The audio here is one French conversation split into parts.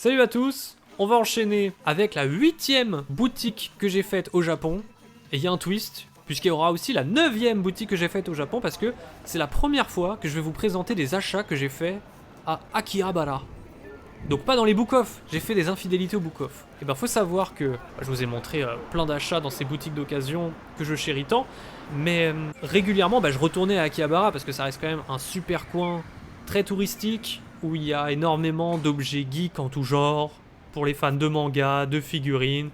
Salut à tous, on va enchaîner avec la 8e boutique que j'ai faite au Japon. Et il y a un twist, puisqu'il y aura aussi la 9e boutique que j'ai faite au Japon, parce que c'est la première fois que je vais vous présenter des achats que j'ai faits à Akihabara. Donc pas dans les book-off, j'ai fait des infidélités au book-off. Et ben faut savoir que, je vous ai montré plein d'achats dans ces boutiques d'occasion que je chéris tant, mais régulièrement je retournais à Akihabara parce que ça reste quand même un super coin très touristique, où il y a énormément d'objets geeks en tout genre, pour les fans de manga, de figurines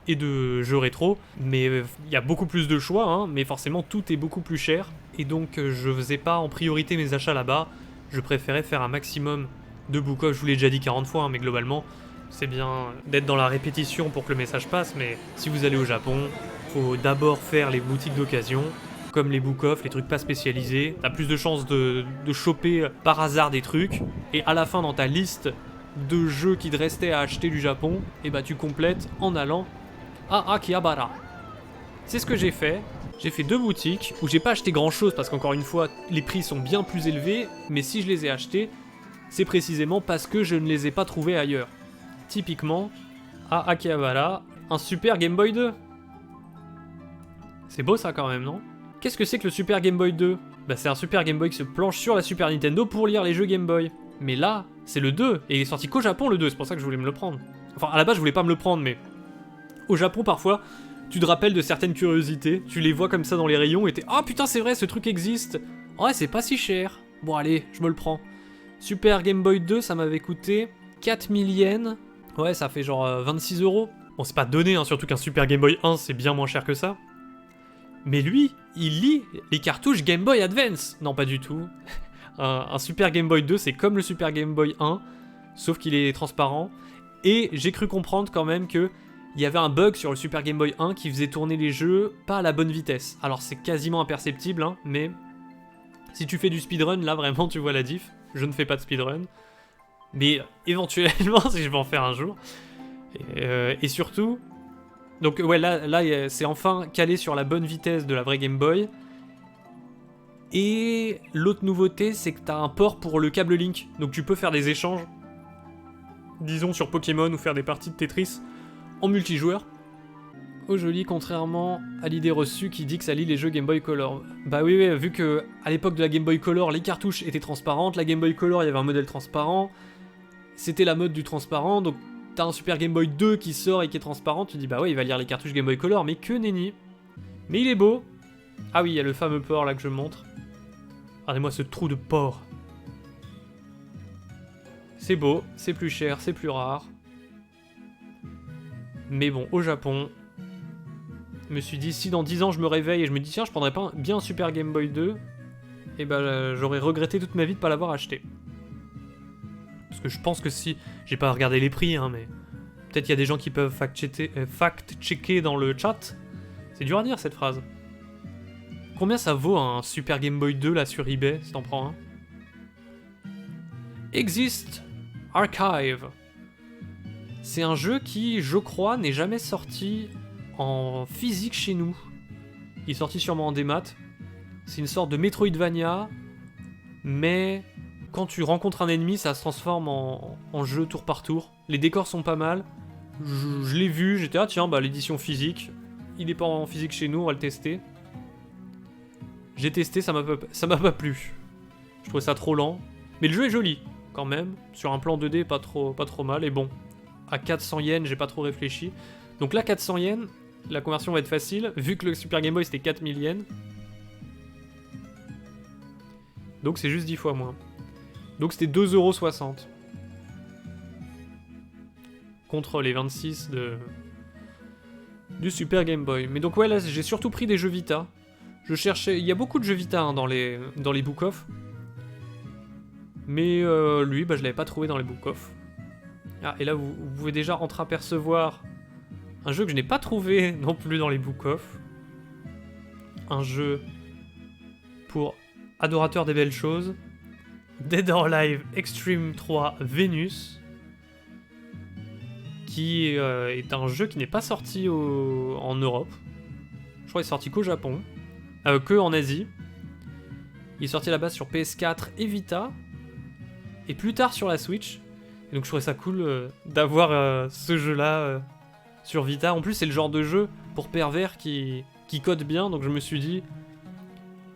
et de jeux rétro. Mais il y a beaucoup plus de choix, hein, mais forcément tout est beaucoup plus cher. Et donc je faisais pas en priorité mes achats là-bas, je préférais faire un maximum de book-off. Je vous l'ai déjà dit 40 fois, hein, mais globalement, c'est bien d'être dans la répétition pour que le message passe, mais si vous allez au Japon, faut d'abord faire les boutiques d'occasion, comme les book-off, les trucs pas spécialisés. T'as plus de chances de choper par hasard des trucs, et à la fin, dans ta liste de jeux qui te restaient à acheter du Japon, et bah tu complètes en allant à Akihabara. C'est ce que j'ai fait. J'ai fait 2 boutiques où j'ai pas acheté grand chose parce qu'encore une fois, les prix sont bien plus élevés, mais si je les ai achetés, c'est précisément parce que je ne les ai pas trouvés ailleurs. Typiquement, à Akihabara, un Super Game Boy 2. C'est beau ça quand même, non? Qu'est-ce que c'est que le Super Game Boy 2? Bah c'est un Super Game Boy qui se planche sur la Super Nintendo pour lire les jeux Game Boy. Mais là, c'est le 2, et il est sorti qu'au Japon le 2, c'est pour ça que je voulais me le prendre. Enfin, à la base, je voulais pas me le prendre, mais au Japon, parfois, tu te rappelles de certaines curiosités, tu les vois comme ça dans les rayons, et t'es « Oh putain, c'est vrai, ce truc existe. Ouais, c'est pas si cher. Bon allez, je me le prends. » Super Game Boy 2, ça m'avait coûté 4000 yens. Ouais, ça fait genre 26 €. Bon, c'est pas donné, hein, surtout qu'un Super Game Boy 1, c'est bien moins cher que ça. Mais lui, il lit les cartouches Game Boy Advance. Non, pas du tout. Un Super Game Boy 2, c'est comme le Super Game Boy 1, sauf qu'il est transparent. Et j'ai cru comprendre quand même que il y avait un bug sur le Super Game Boy 1 qui faisait tourner les jeux pas à la bonne vitesse. Alors c'est quasiment imperceptible, hein, mais si tu fais du speedrun, là vraiment tu vois la diff. Je ne fais pas de speedrun, mais éventuellement si je vais en faire un jour. Et surtout, donc ouais là c'est enfin calé sur la bonne vitesse de la vraie Game Boy. Et l'autre nouveauté, c'est que t'as un port pour le câble Link, donc tu peux faire des échanges, disons sur Pokémon ou faire des parties de Tetris en multijoueur. Oh joli, contrairement à l'idée reçue qui dit que ça lit les jeux Game Boy Color. Bah oui, vu que à l'époque de la Game Boy Color, les cartouches étaient transparentes, la Game Boy Color, il y avait un modèle transparent, c'était la mode du transparent, donc t'as un Super Game Boy 2 qui sort et qui est transparent, tu dis bah ouais, il va lire les cartouches Game Boy Color, mais que nenni. Mais il est beau. Ah oui, il y a le fameux port là que je montre. Regardez-moi ce trou de port. C'est beau, c'est plus cher, c'est plus rare. Mais bon, au Japon, je me suis dit, si dans 10 ans je me réveille et je me dis, tiens, je prendrais pas bien un Super Game Boy 2, et bah j'aurais regretté toute ma vie de pas l'avoir acheté. Parce que je pense que si... J'ai pas regardé les prix, hein, mais... Peut-être qu'il y a des gens qui peuvent fact-checker dans le chat. C'est dur à dire, cette phrase. Combien ça vaut un Super Game Boy 2, là, sur eBay, si t'en prends un? Exist Archive. C'est un jeu qui, je crois, n'est jamais sorti en physique chez nous. Il est sorti sûrement en démat. C'est une sorte de Metroidvania, mais quand tu rencontres un ennemi, ça se transforme en jeu tour par tour. Les décors sont pas mal. Je l'ai vu, j'étais ah tiens, bah l'édition physique. Il est pas en physique chez nous, on va le tester. J'ai testé, ça m'a pas plu. Je trouvais ça trop lent. Mais le jeu est joli, quand même. Sur un plan 2D, pas trop mal. Et bon, à 400 yens, j'ai pas trop réfléchi. Donc là, 400 yens, la conversion va être facile, vu que le Super Game Boy c'était 4000 yens. Donc c'est juste 10 fois moins. Donc c'était 2,60 € contre les 26 du Super Game Boy. Mais donc ouais, là j'ai surtout pris des jeux Vita. Je cherchais... Il y a beaucoup de jeux Vita hein, dans les book-off. Mais lui, je l'avais pas trouvé dans les book-off. Ah, et là vous pouvez déjà entreapercevoir un jeu que je n'ai pas trouvé non plus dans les book-off. Un jeu pour adorateurs des belles choses. Dead or Alive Extreme 3 Venus. Qui est un jeu qui n'est pas sorti en Europe. Je crois qu'il est sorti qu'au Japon. Que en Asie. Il est sorti à la base sur PS4 et Vita. Et plus tard sur la Switch. Et donc je trouvais ça cool d'avoir ce jeu-là sur Vita. En plus, c'est le genre de jeu pour pervers qui code bien, donc je me suis dit,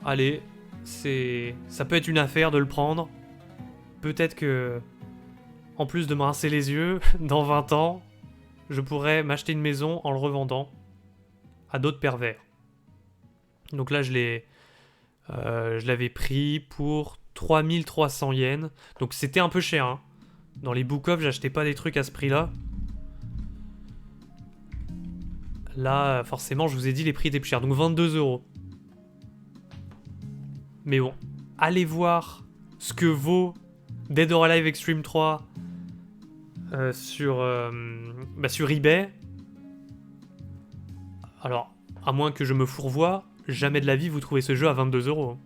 allez, ça peut être une affaire de le prendre. Peut-être que, en plus de me rincer les yeux, dans 20 ans, je pourrais m'acheter une maison en le revendant à d'autres pervers. Donc là, je l'avais pris pour 3300 yens. Donc c'était un peu cher, hein. Dans les book-off, j'achetais pas des trucs à ce prix-là. Là, forcément, je vous ai dit, les prix étaient plus chers. Donc 22 €. Mais bon, allez voir ce que vaut Dead or Alive Extreme 3 sur eBay. Alors, à moins que je me fourvoie, jamais de la vie vous trouvez ce jeu à 22 €.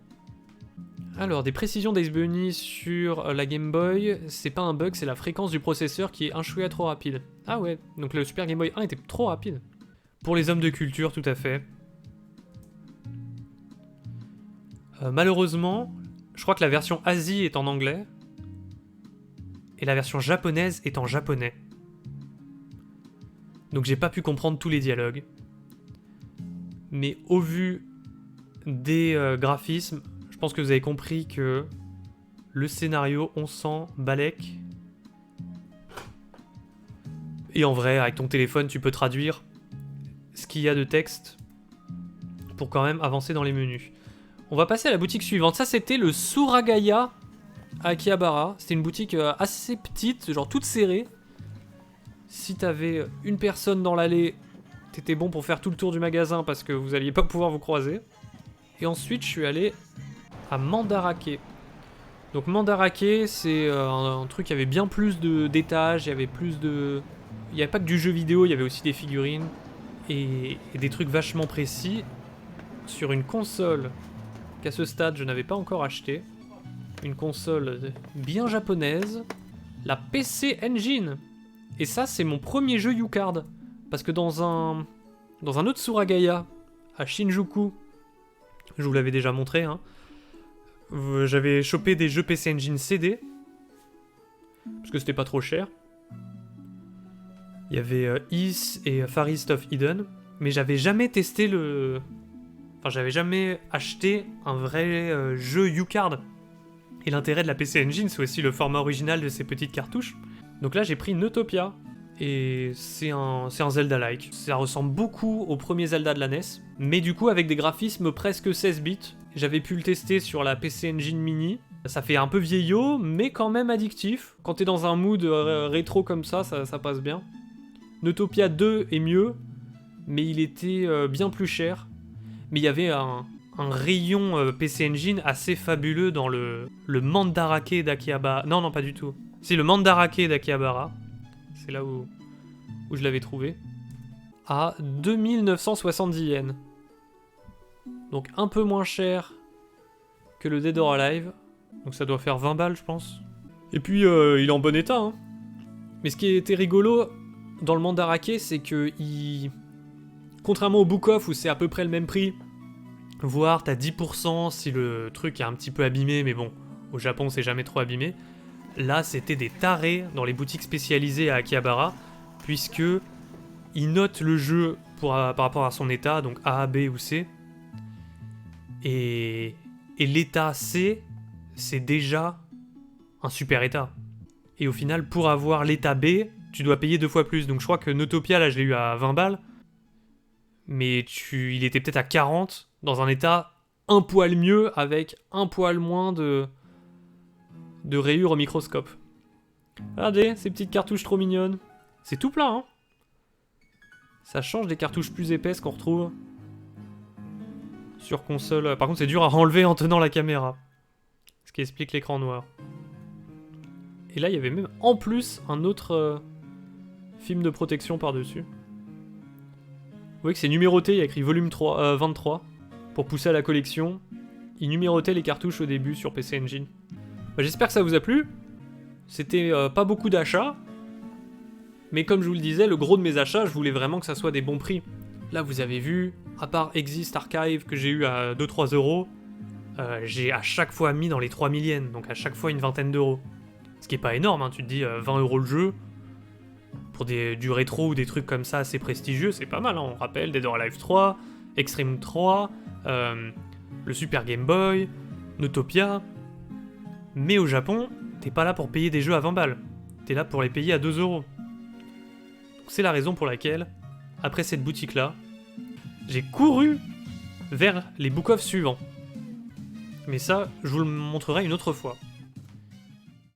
Alors, des précisions d'Ace Bunny sur la Game Boy, c'est pas un bug, c'est la fréquence du processeur qui est un chouïa trop rapide. Ah ouais, donc le Super Game Boy 1 était trop rapide. Pour les hommes de culture, tout à fait. Malheureusement, je crois que la version Asie est en anglais, et la version japonaise est en japonais. Donc j'ai pas pu comprendre tous les dialogues. Mais au vu des graphismes, je pense que vous avez compris que le scénario, on sent Balek. Et en vrai, avec ton téléphone, tu peux traduire ce qu'il y a de texte pour quand même avancer dans les menus. On va passer à la boutique suivante. Ça, c'était le Suragaya à Akihabara. C'était une boutique assez petite, genre toute serrée. Si t'avais une personne dans l'allée, t'étais bon pour faire tout le tour du magasin parce que vous alliez pas pouvoir vous croiser. Et ensuite, je suis allé à Mandarake. Donc Mandarake, c'est un truc qui avait bien plus d'étages, il y avait plus de... Il n'y avait pas que du jeu vidéo, il y avait aussi des figurines et des trucs vachement précis sur une console qu'à ce stade je n'avais pas encore acheté. Une console bien japonaise, la PC Engine. Et ça, c'est mon premier jeu U-Card. Parce que dans un autre Suragaya, à Shinjuku, je vous l'avais déjà montré, hein, j'avais chopé des jeux PC Engine CD, parce que c'était pas trop cher. Il y avait Is et Far East of Eden, mais j'avais jamais testé le... Enfin, j'avais jamais acheté un vrai jeu U-Card. Et l'intérêt de la PC Engine, c'est aussi le format original de ces petites cartouches. Donc là, j'ai pris Neutopia, et c'est un Zelda-like. Ça ressemble beaucoup au premier Zelda de la NES, mais du coup avec des graphismes presque 16 bits. J'avais pu le tester sur la PC Engine Mini. Ça fait un peu vieillot, mais quand même addictif. Quand t'es dans un mood rétro comme ça passe bien. Neutopia 2 est mieux, mais il était bien plus cher. Mais il y avait un rayon PC Engine assez fabuleux dans le Mandarake d'Akihabara. Non, pas du tout. C'est le Mandarake d'Akihabara. C'est là où je l'avais trouvé. À 2970 yens. Donc un peu moins cher que le Dead or Alive. Donc ça doit faire 20 balles, je pense. Et puis, il est en bon état, hein. Mais ce qui était rigolo dans le Mandarake, c'est que contrairement au Book Off où c'est à peu près le même prix, voire t'as 10% si le truc est un petit peu abîmé, mais bon, au Japon c'est jamais trop abîmé. Là, c'était des tarés dans les boutiques spécialisées à Akihabara, puisque ils notent le jeu par rapport à son état, donc A, B ou C. Et l'état C, c'est déjà un super état. Et au final, pour avoir l'état B, tu dois payer 2 fois plus. Donc je crois que Neutopia, là, je l'ai eu à 20 balles. Mais il était peut-être à 40, dans un état un poil mieux, avec un poil moins de rayures au microscope. Regardez, ces petites cartouches trop mignonnes. C'est tout plat, hein. Ça change des cartouches plus épaisses qu'on retrouve sur console. Par contre, c'est dur à enlever en tenant la caméra. Ce qui explique l'écran noir. Et là, il y avait même en plus un autre film de protection par-dessus. Vous voyez que c'est numéroté, il y a écrit volume 23. Pour pousser à la collection, il numérotait les cartouches au début sur PC Engine. J'espère que ça vous a plu. C'était pas beaucoup d'achats. Mais comme je vous le disais, le gros de mes achats, je voulais vraiment que ça soit des bons prix. Là, vous avez vu, à part Exist Archive que j'ai eu à 2-3 euros, j'ai à chaque fois mis dans les 3000 yens, donc à chaque fois une vingtaine d'euros. Ce qui est pas énorme, hein, tu te dis 20 € le jeu. Pour du rétro ou des trucs comme ça assez prestigieux, c'est pas mal, hein. On rappelle Dead or Alive 3, Extreme 3, le Super Game Boy, Notopia. Mais au Japon, t'es pas là pour payer des jeux à 20 balles. T'es là pour les payer à 2 €. Donc c'est la raison pour laquelle, après cette boutique-là, j'ai couru vers les book-off suivants. Mais ça, je vous le montrerai une autre fois.